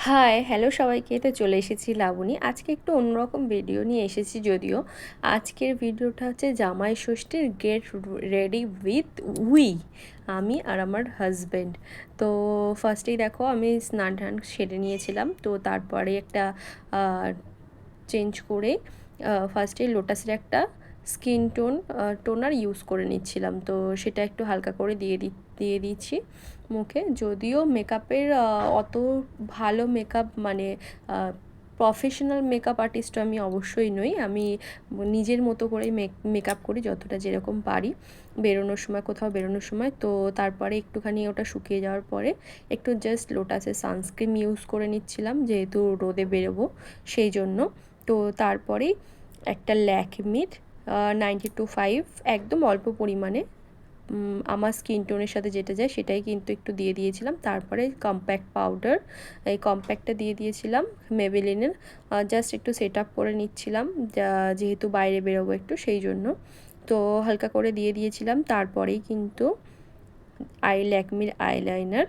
Hi hello সবাইকে। তো চলে এসেছি লাবণী। আজকে একটু অন্যরকম ভিডিও নিয়ে এসেছি। যদিও আজকের ভিডিওটা হচ্ছে জামাই ষষ্ঠীর গেট রেডি উইথ উই, আমি আর আমার হাজব্যান্ড। তো ফার্স্টেই দেখো আমি স্নান টান সেরে নিয়েছিলাম। তো তারপরে একটা চেঞ্জ করে ফার্স্টে লোটাসের একটা স্কিন টোনার ইউজ করে নিচ্ছিলাম। তো সেটা একটু হালকা করে দিয়ে দিচ্ছি মুখে। যদিও মেকআপের অত ভালো মেকআপ মানে প্রফেশনাল মেকআপ আর্টিস্ট আমি অবশ্যই নই। আমি নিজের মতো করেই মেকআপ করি যতটা যেরকম পারি বেরোনোর সময়, কোথাও বেরোনোর সময়। তো তারপরে একটুখানি ওটা শুকিয়ে যাওয়ার পরে একটু জাস্ট লোটাসের সানস্ক্রিন ইউজ করে নিচ্ছিলাম, যেহেতু রোদে বেরোবো সেই জন্য। তো তারপরেই একটা ল্যাকমির 92.5 একদম অল্প পরিমাণে আমার স্কিন টোনের সাথে যেটা যায় সেটাই কিন্তু একটু দিয়ে দিয়েছিলাম। তারপরে কম্প্যাক্ট পাউডার, এই কম্প্যাক্টটা দিয়ে দিয়েছিলাম মেবেলিনের। জাস্ট একটু সেট আপ করে নিচ্ছিলাম, যেহেতু বাইরে বেরোবো একটু সেই জন্য। তো হালকা করে দিয়ে দিয়েছিলাম। তারপরেই কিন্তু ল্যাকমির আইলাইনার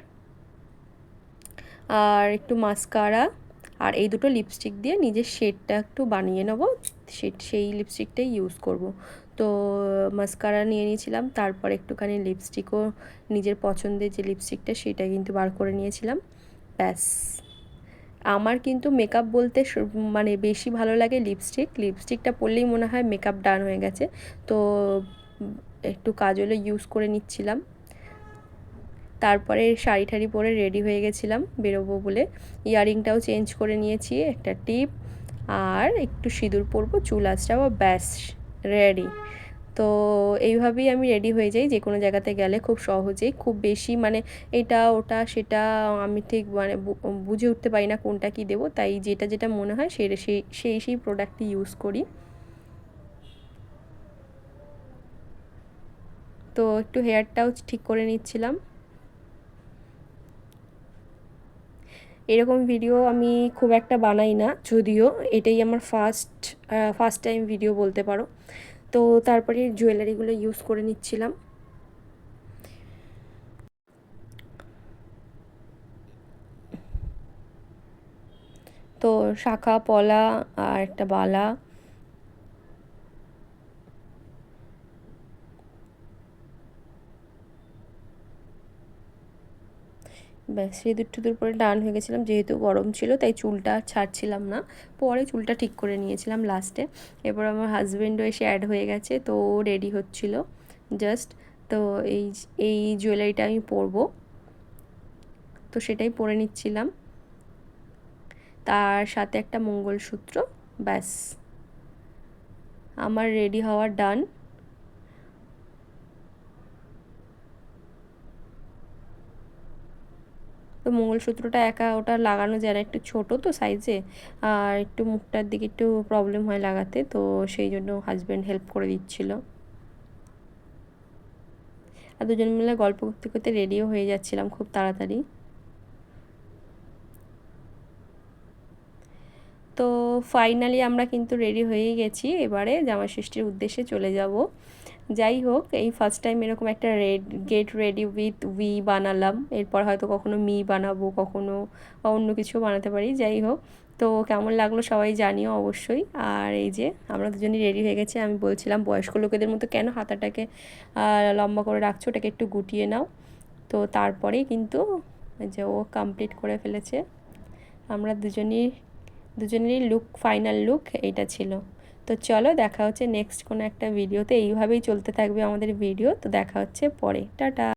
আর একটু মাস্কারা আর এই দুটো লিপস্টিক দিয়ে নিজের শেডটা একটু বানিয়ে নেবো। সেই লিপস্টিকটাই ইউজ করব। তো মাস্কারা নিয়ে নিয়েছিলাম, তারপর একটুখানি লিপস্টিকও নিজের পছন্দের যে লিপস্টিকটা সেটা কিন্তু বার করে নিয়েছিলাম। ব্যাস, আমার কিন্তু মেকআপ বলতে মানে বেশি ভালো লাগে লিপস্টিকটা পরলেই মনে হয় মেকআপ ডান হয়ে গেছে। তো একটু কাজলও ইউজ করে নিচ্ছিলাম। তারপরে শাড়ি ঠাড়ি পরে রেডি হয়ে গেছিলাম বেরোবো বলে। ইয়াররিংটাও চেঞ্জ করে নিয়েছি, একটা টিপ আর একটু সিঁদুর পরবো, চুল আঁচড়াবো, ব্যাস রেডি। তো এইভাবেই আমি রেডি হয়ে যাই যে কোনো জায়গাতে গেলে খুব সহজেই। খুব বেশি মানে এটা ওটা সেটা আমি ঠিক মানে বুঝে উঠতে পারি না কোনটা কি দেবো, তাই যেটা যেটা মনে হয় সেই প্রোডাক্টটি ইউজ করি। তো একটু হেয়ারটাও ঠিক করে নিচ্ছিলাম। এরকম ভিডিও আমি খুব একটা বানাই না, যদিও এটাই আমার ফার্স্ট টাইম ভিডিও বলতে পারো। তো তারপরে জুয়েলারিগুলো ইউজ করে নিচ্ছিলাম। তো শাখা পলা আর একটা বালা, ব্যাস সিঁদুর টিঁদুর পরে ডান হয়ে গেছিলাম। যেহেতু গরম ছিল তাই চুলটা ছাড়ছিলাম না, পরে চুলটা ঠিক করে নিয়েছিলাম লাস্টে। এরপর আমার হাজব্যান্ডও এসে অ্যাড হয়ে গেছে, তো ও রেডি হচ্ছিল জাস্ট। তো এই এই জুয়েলারিটা আমি পরবো, তো সেটাই পরে নিচ্ছিলাম। তার সাথে একটা মঙ্গলসূত্র, ব্যাস আমার রেডি হওয়া ডান। তো মঙ্গলসূত্রটা একা ওটা লাগানো যায় না, একটু ছোটো তো সাইজে, আর একটু মুখটার দিকে একটু প্রবলেম হয় লাগাতে, তো সেই জন্য হাজব্যান্ড হেল্প করে দিচ্ছিল। আর দুজন মিলে গল্প করতে করতে রেডিও হয়ে যাচ্ছিলাম খুব তাড়াতাড়ি। তো ফাইনালি আমরা কিন্তু রেডি হয়েই গেছি, এবারে জামাই ষষ্ঠীর উদ্দেশ্যে চলে যাব। যাই হোক, এই ফার্স্ট টাইম এরকম একটা গেট রেডি উইথ উই বানালাম। এরপর হয়তো কখনো মি বানাবো, কখনো অন্য কিছু বানাতে পারি। যাই হোক, তো কেমন লাগলো সবাই জানিও অবশ্যই। আর এই যে আমরা দুজনেই রেডি হয়ে গেছি। আমি বলছিলাম বয়স্ক লোকেদের মতো কেন হাতাটাকে লম্বা করে রাখছো, ওটাকে একটু গুটিয়ে নাও। তো তারপরেই কিন্তু যে ও কমপ্লিট করে ফেলেছে। আমরা দুজনেরই ফাইনাল লুক এইটা ছিল। তো চলো, দেখা হচ্ছে নেক্সট কোনো একটা ভিডিওতে। এইভাবেই চলতে থাকবে আমাদের ভিডিও। তো দেখা হচ্ছে পরে, টাটা।